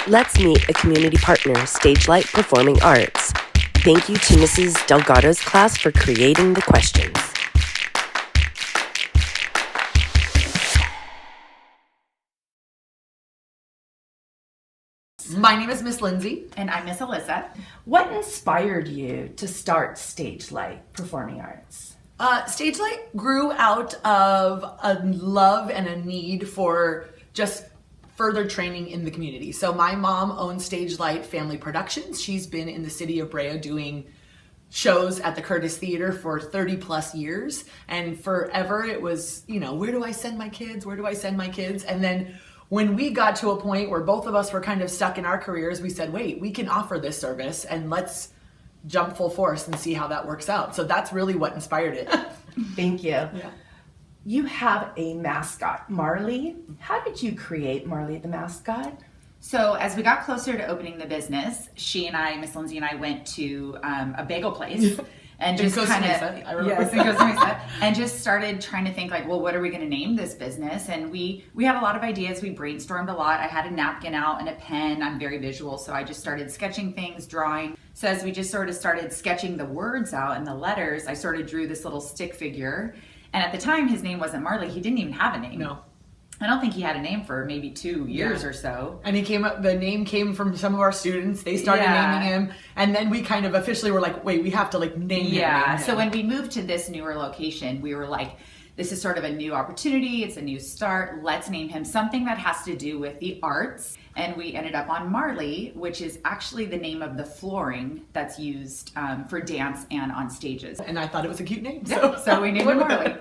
Let's meet a community partner, Stagelight Performing Arts. Thank you to Mrs. Delgado's class for creating the questions. My name is Miss Lindsay. And I'm Miss Alyssa. What inspired you to start Stagelight Performing Arts? Stagelight grew out of a love and a need for just further training in the community. So my mom owns Stagelight Family Productions. She's been in the city of Brea doing shows at the Curtis Theater for 30 plus years. And forever it was, where do I send my kids? Where do I send my kids? And then when we got to a point where both of us were kind of stuck in our careers, we said, wait, we can offer this service and let's jump full force and see how that works out. So that's really what inspired it. Thank you. Yeah. You have a mascot, Marley. How did you create Marley the mascot? So as we got closer to opening the business, she and I, Miss Lindsay and I, went to a bagel place and just kind of and just started trying to think like, well, what are we going to name this business? And we had a lot of ideas. We brainstormed a lot. I had a napkin out and a pen. I'm very visual, so I just started sketching things, drawing. So as we just sort of started sketching the words out and the letters, I sort of drew this little stick figure. And at the time, his name wasn't Marley. He didn't even have a name. No. I don't think he had a name for maybe 2 years or so. And the name came from some of our students. They started naming him. And then we kind of officially were like, wait, we have to name him. Yeah. So when we moved to this newer location, we were like, this is sort of a new opportunity. It's a new start. Let's name him something that has to do with the arts. And we ended up on Marley, which is actually the name of the flooring that's used for dance and on stages. And I thought it was a cute name. So we named him Marley.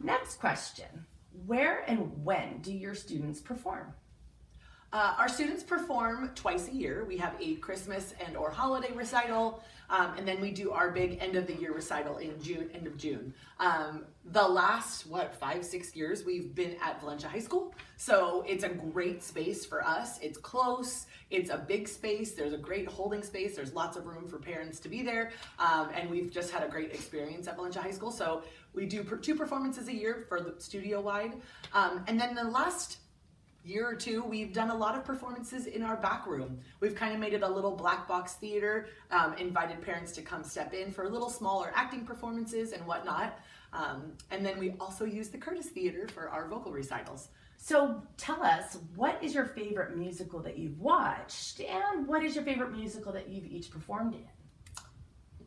Next question. Where and when do your students perform? Our students perform twice a year. We have a Christmas and or holiday recital, and then we do our big end of the year recital in end of June. The last, 5-6 years, we've been at Valencia High School. So it's a great space for us. It's close, it's a big space, there's a great holding space, there's lots of room for parents to be there, and we've just had a great experience at Valencia High School. So we do 2 performances a year for the studio-wide. And then the last year or 2, we've done a lot of performances in our back room. We've kind of made it a little black box theater, invited parents to come step in for little smaller acting performances and whatnot. And then we also use the Curtis Theater for our vocal recitals. So tell us, what is your favorite musical that you've watched, and what is your favorite musical that you've each performed in?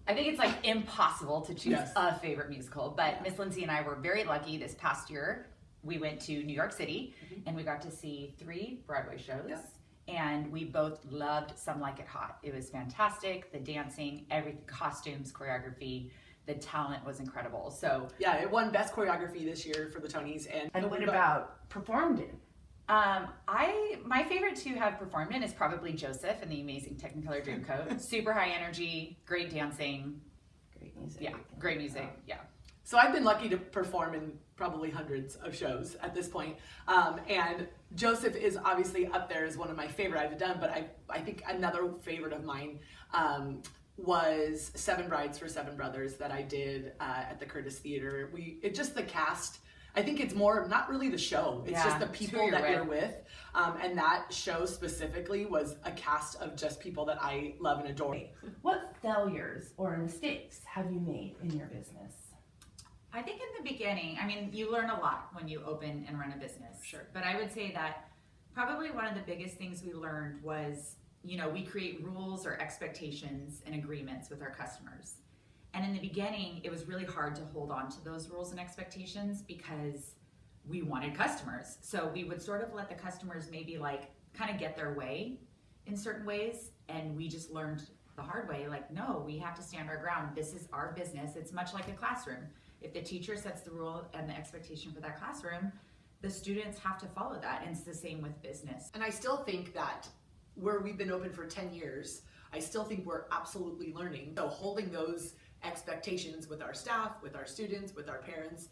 I think it's impossible to choose a favorite musical, but Miss Lindsay and I were very lucky this past year. We went to New York City and we got to see 3 Broadway shows, and we both loved Some Like It Hot. It was fantastic. The dancing, costumes, choreography, the talent was incredible. So it won Best Choreography this year for the Tonys. And what about performed in? My favorite to have performed in is probably Joseph and the Amazing Technicolor Dreamcoat. Super high energy, great dancing. Great music. Yeah, great music, So I've been lucky to perform in probably hundreds of shows at this point. And Joseph is obviously up there as one of my favorite I've done, but I think another favorite of mine was 7 Brides for 7 Brothers that I did at the Curtis Theater. Just the cast. I think it's more, not really the show, it's just the people that you're with. And that show specifically was a cast of just people that I love and adore. What failures or mistakes have you made in your business? I think in the beginning, you learn a lot when you open and run a business. Sure. But I would say that probably one of the biggest things we learned was, we create rules or expectations and agreements with our customers. And in the beginning, it was really hard to hold on to those rules and expectations because we wanted customers. So we would sort of let the customers maybe kind of get their way in certain ways. And we just learned the hard way, no, we have to stand our ground. This is our business. It's much like a classroom. If the teacher sets the rule and the expectation for that classroom, the students have to follow that. And it's the same with business. And I still think that where we've been open for 10 years, I still think we're absolutely learning. So holding those expectations with our staff, with our students, with our parents,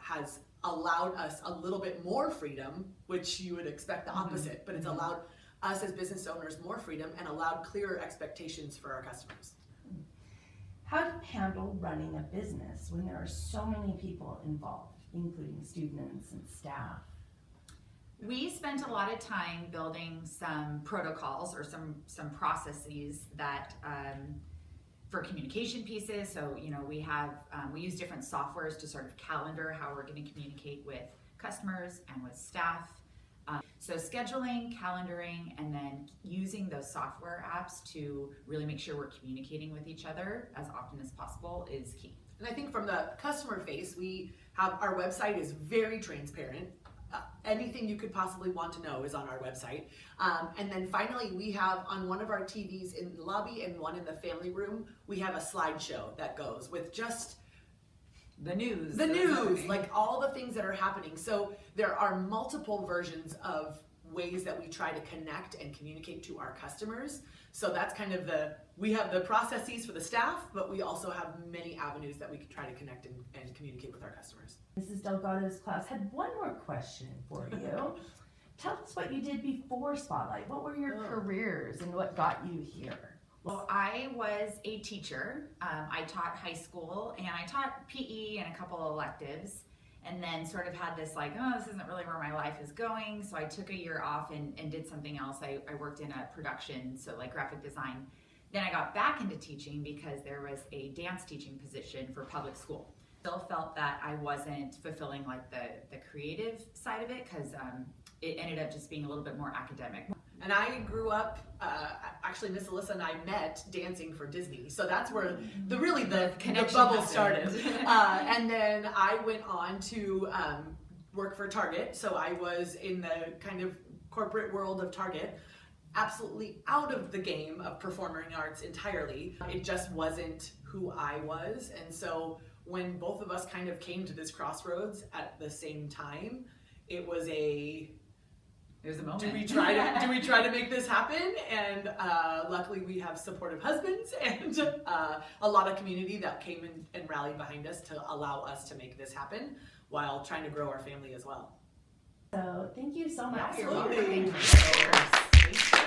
has allowed us a little bit more freedom, which you would expect the opposite, but it's allowed us as business owners more freedom and allowed clearer expectations for our customers. How do you handle running a business when there are so many people involved, including students and staff? We spent a lot of time building some protocols or some processes that for communication pieces. So we have we use different softwares to sort of calendar how we're going to communicate with customers and with staff. So scheduling, calendaring, and then using those software apps to really make sure we're communicating with each other as often as possible is key. And I think from the customer face, we have our website is very transparent. Anything you could possibly want to know is on our website. And then finally, we have on one of our TVs in the lobby and one in the family room, we have a slideshow that goes with just the news, like all the things that are happening. So there are multiple versions of ways that we try to connect and communicate to our customers. So that's kind of we have the processes for the staff, but we also have many avenues that we can try to connect and communicate with our customers. Mrs. Delgado's class had one more question for you. Tell us what you did before Spotlight. What were your careers and what got you here? Well, I was a teacher. I taught high school and I taught PE and a couple of electives, and then sort of had this like, oh, this isn't really where my life is going. So I took a year off and did something else. I worked in a production, so like graphic design. Then I got back into teaching because there was a dance teaching position for public school. Still felt that I wasn't fulfilling like the creative side of it because it ended up just being a little bit more academic. And I grew up, actually Miss Alyssa and I met dancing for Disney. So that's where the bubble started. And then I went on to work for Target. So I was in the kind of corporate world of Target, absolutely out of the game of performing arts entirely. It just wasn't who I was. And so when both of us kind of came to this crossroads at the same time, it was a moment. Do we try to make this happen? And luckily we have supportive husbands and a lot of community that came in and rallied behind us to allow us to make this happen while trying to grow our family as well. So thank you so much. Absolutely. Thank you.